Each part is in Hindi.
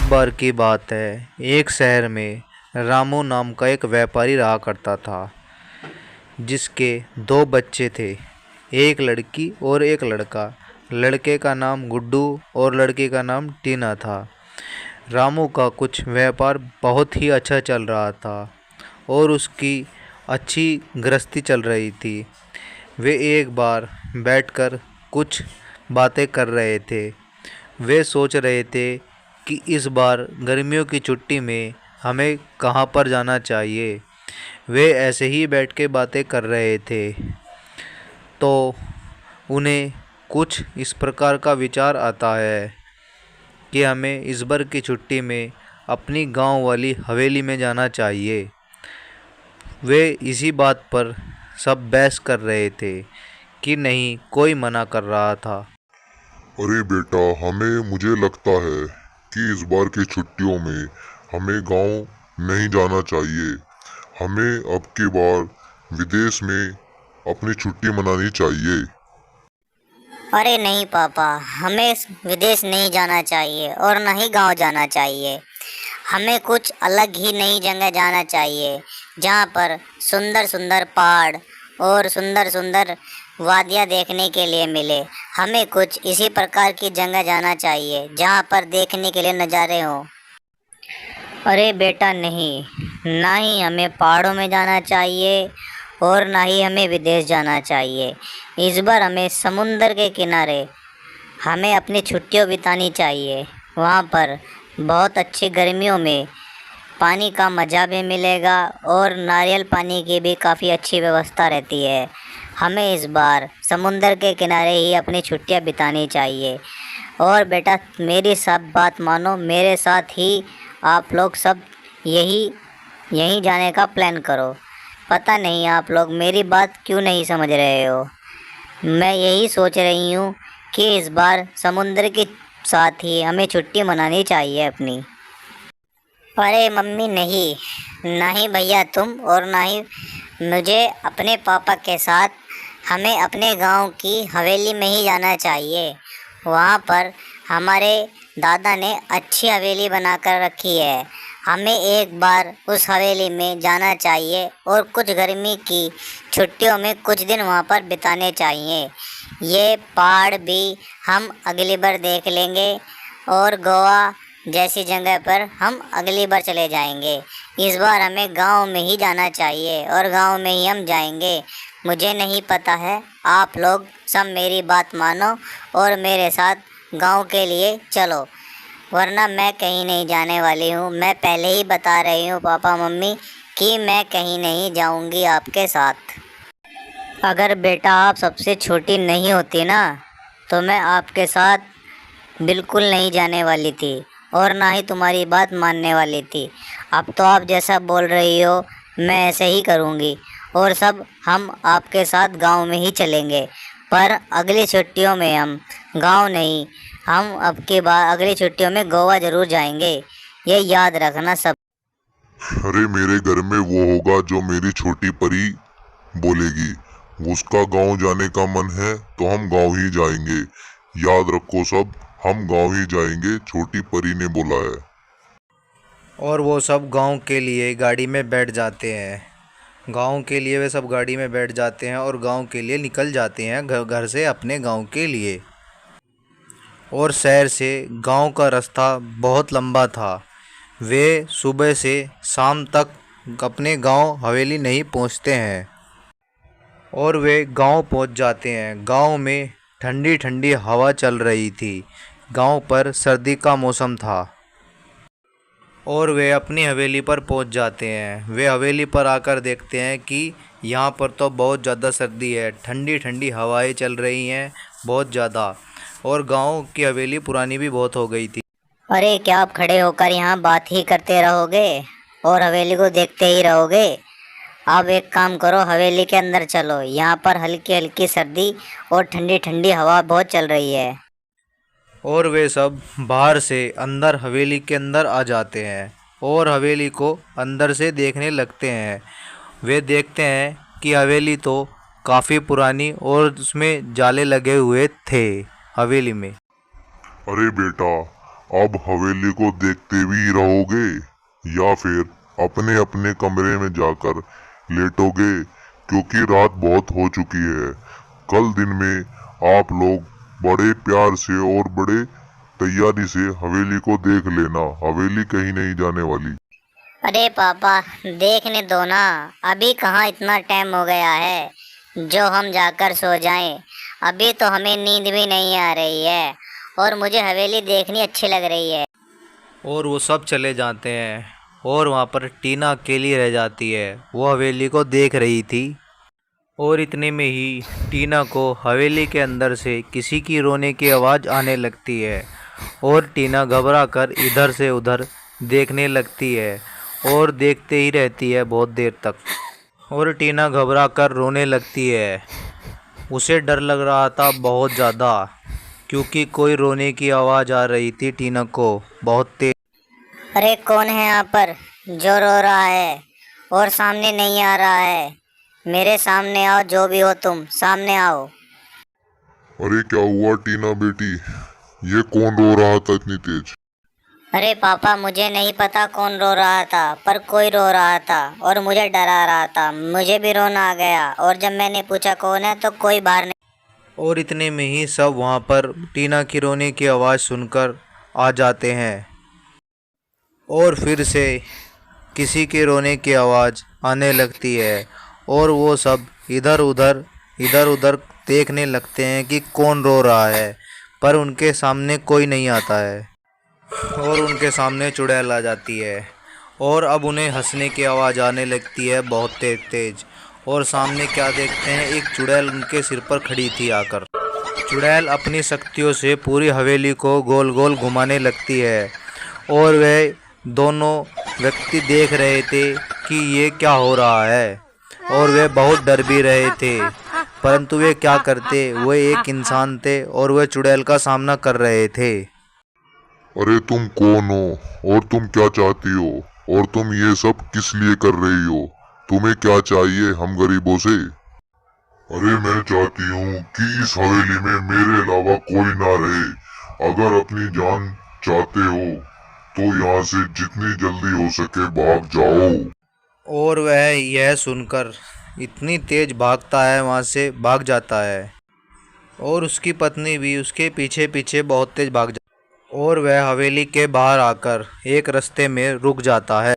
बार की बात है, एक शहर में रामू नाम का एक व्यापारी रहा करता था, जिसके दो बच्चे थे, एक लड़की और एक लड़का। लड़के का नाम गुड्डू और लड़की का नाम टीना था। रामू का कुछ व्यापार बहुत ही अच्छा चल रहा था और उसकी अच्छी गृहस्थी चल रही थी। वे एक बार बैठकर कुछ बातें कर रहे थे। वे सोच रहे थे कि इस बार गर्मियों की छुट्टी में हमें कहाँ पर जाना चाहिए। वे ऐसे ही बैठ के बातें कर रहे थे तो उन्हें कुछ इस प्रकार का विचार आता है कि हमें इस बार की छुट्टी में अपनी गांव वाली हवेली में जाना चाहिए। वे इसी बात पर सब बहस कर रहे थे कि नहीं, कोई मना कर रहा था। अरे बेटा, मुझे लगता है कि इस बार की छुट्टियों में हमें गांव नहीं जाना चाहिए। हमें अब की बार विदेश में अपनी छुट्टी मनानी चाहिए। अरे नहीं पापा, हमें विदेश नहीं जाना चाहिए और न ही गांव जाना चाहिए। हमें कुछ अलग ही नई जगह जाना चाहिए जहां पर सुंदर सुंदर पहाड़ और सुंदर सुंदर वादियां देखने के लिए मिले। हमें कुछ इसी प्रकार की जगह जाना चाहिए जहां पर देखने के लिए नज़ारे हों। अरे बेटा नहीं, ना ही हमें पहाड़ों में जाना चाहिए और ना ही हमें विदेश जाना चाहिए। इस बार हमें समुंदर के किनारे हमें अपनी छुट्टियां बितानी चाहिए। वहाँ पर बहुत अच्छी गर्मियों में पानी का मज़ा भी मिलेगा और नारियल पानी की भी काफ़ी अच्छी व्यवस्था रहती है। हमें इस बार समुंदर के किनारे ही अपनी छुट्टियां बितानी चाहिए। और बेटा मेरी सब बात मानो, मेरे साथ ही आप लोग सब यही यहीं जाने का प्लान करो। पता नहीं आप लोग मेरी बात क्यों नहीं समझ रहे हो। मैं यही सोच रही हूँ कि इस बार समुद्र के साथ ही हमें छुट्टी मनानी चाहिए अपनी। अरे मम्मी नहीं, ना ही भैया तुम और ना ही मुझे अपने पापा के साथ हमें अपने गांव की हवेली में ही जाना चाहिए। वहाँ पर हमारे दादा ने अच्छी हवेली बनाकर रखी है। हमें एक बार उस हवेली में जाना चाहिए और कुछ गर्मी की छुट्टियों में कुछ दिन वहाँ पर बिताने चाहिए। ये पहाड़ भी हम अगली बार देख लेंगे और गोवा जैसी जगह पर हम अगली बार चले जाएंगे। इस बार हमें गांव में ही जाना चाहिए और गांव में ही हम जाएंगे। मुझे नहीं पता है, आप लोग सब मेरी बात मानो और मेरे साथ गांव के लिए चलो, वरना मैं कहीं नहीं जाने वाली हूँ। मैं पहले ही बता रही हूँ पापा मम्मी कि मैं कहीं नहीं जाऊँगी आपके साथ। अगर बेटा आप सबसे छोटी नहीं होती ना, तो मैं आपके साथ बिल्कुल नहीं जाने वाली थी और ना ही तुम्हारी बात मानने वाली थी। अब तो आप जैसा बोल रही हो मैं ऐसे ही करूँगी और सब हम आपके साथ गांव में ही चलेंगे। पर अगली छुट्टियों में हम गांव नहीं, हम अब के बाद अगली छुट्टियों में गोवा ज़रूर जाएंगे। ये याद रखना सब। अरे मेरे घर में वो होगा जो मेरी छोटी परी बोलेगी। उसका गांव जाने का मन है तो हम गांव ही जाएंगे। याद रखो सब, हम गांव ही जाएंगे, छोटी परी ने बोला है। और वो सब गांव के लिए गाड़ी में बैठ जाते हैं। गांव के लिए वे सब गाड़ी में बैठ जाते हैं और गांव के लिए निकल जाते हैं, घर से अपने गांव के लिए। और शहर से गांव का रास्ता बहुत लंबा था। वे सुबह से शाम तक अपने गांव हवेली नहीं पहुंचते हैं और वे गांव पहुंच जाते हैं। गांव में ठंडी ठंडी हवा चल रही थी। गांव पर सर्दी का मौसम था और वे अपनी हवेली पर पहुंच जाते हैं। वे हवेली पर आकर देखते हैं कि यहाँ पर तो बहुत ज़्यादा सर्दी है, ठंडी ठंडी हवाएं चल रही हैं बहुत ज़्यादा, और गांव की हवेली पुरानी भी बहुत हो गई थी। अरे क्या आप खड़े होकर यहाँ बात ही करते रहोगे और हवेली को देखते ही रहोगे? आप एक काम करो, हवेली के अंदर चलो। यहाँ पर हल्की हल्की सर्दी और ठंडी ठंडी हवा बहुत चल रही है। और वे सब बाहर से अंदर हवेली के अंदर आ जाते हैं और हवेली को अंदर से देखने लगते हैं। वे देखते हैं कि हवेली तो काफ़ी पुरानी और उसमें जाले लगे हुए थे हवेली में। अरे बेटा, अब हवेली को देखते भी रहोगे या फिर अपने अपने कमरे में जाकर लेटोगे, क्योंकि रात बहुत हो चुकी है। कल दिन में आप लोग बड़े प्यार से और बड़े तैयारी से हवेली को देख लेना, हवेली कहीं नहीं जाने वाली। अरे पापा देखने दो ना, अभी कहाँ इतना टाइम हो गया है जो हम जाकर सो जाएं। अभी तो हमें नींद भी नहीं आ रही है और मुझे हवेली देखनी अच्छी लग रही है। और वो सब चले जाते हैं और वहाँ पर टीना अकेली रह जाती है। वो हवेली को देख रही थी और इतने में ही टीना को हवेली के अंदर से किसी की रोने की आवाज़ आने लगती है और टीना घबरा कर इधर से उधर देखने लगती है और देखते ही रहती है बहुत देर तक। और टीना घबरा कर रोने लगती है। उसे डर लग रहा था बहुत ज़्यादा, क्योंकि कोई रोने की आवाज़ आ रही थी टीना को बहुत तेज। अरे कौन है यहाँ पर जो रो रहा है और सामने नहीं आ रहा है? मेरे सामने आओ, जो भी हो तुम सामने आओ। अरे क्या हुआ टीना बेटी, ये कौन रो रहा था इतनी तेज? अरे पापा मुझे नहीं पता कौन रो रहा था, पर कोई रो रहा था और मुझे डरा रहा था। मुझे भी रोना आ गया और जब मैंने पूछा कौन है तो कोई बाहर नहीं। और इतने में ही सब वहाँ पर टीना की रोने की आवाज़ सुनकर आ जाते हैं और फिर से किसी के रोने की आवाज़ आने लगती है और वो सब इधर उधर देखने लगते हैं कि कौन रो रहा है, पर उनके सामने कोई नहीं आता है और उनके सामने चुड़ैल आ जाती है और अब उन्हें हंसने की आवाज़ आने लगती है बहुत तेज तेज। और सामने क्या देखते हैं, एक चुड़ैल उनके सिर पर खड़ी थी आकर। चुड़ैल अपनी शक्तियों से पूरी हवेली को गोल गोल घुमाने लगती है और वह दोनों व्यक्ति देख रहे थे कि ये क्या हो रहा है और वे बहुत डर भी रहे थे, परंतु वे क्या करते, वे एक इंसान थे और वे चुड़ैल का सामना कर रहे थे। अरे तुम कौन हो और तुम क्या चाहती हो और तुम ये सब किस लिए कर रही हो? तुम्हें क्या चाहिए हम गरीबों से? अरे मैं चाहती हूँ कि इस हवेली में मेरे अलावा कोई ना रहे। अगर अपनी जान चाहते हो तो यहाँ से जितनी जल्दी हो सके भाग जाओ। और वह यह सुनकर इतनी तेज भागता है, वहाँ से भाग जाता है और उसकी पत्नी भी उसके पीछे पीछे बहुत तेज भाग जाती है। और वह हवेली के बाहर आकर एक रास्ते में रुक जाता है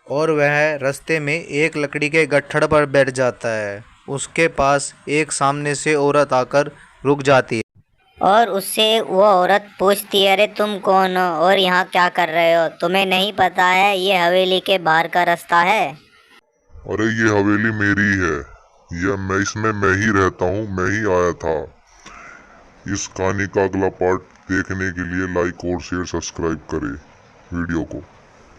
और वह रास्ते में एक लकड़ी के गट्ठड़ पर बैठ जाता है। उसके पास एक सामने से औरत आकर रुक जाती है और उससे वो औरत पूछती है, अरे तुम कौन हो और यहाँ क्या कर रहे हो? तुम्हें नहीं पता है ये हवेली के बाहर का रास्ता है? अरे ये हवेली मेरी है, इसमें मैं ही रहता हूँ, मैं ही आया था। इस कहानी का अगला पार्ट देखने के लिए लाइक और शेयर सब्सक्राइब करें वीडियो को।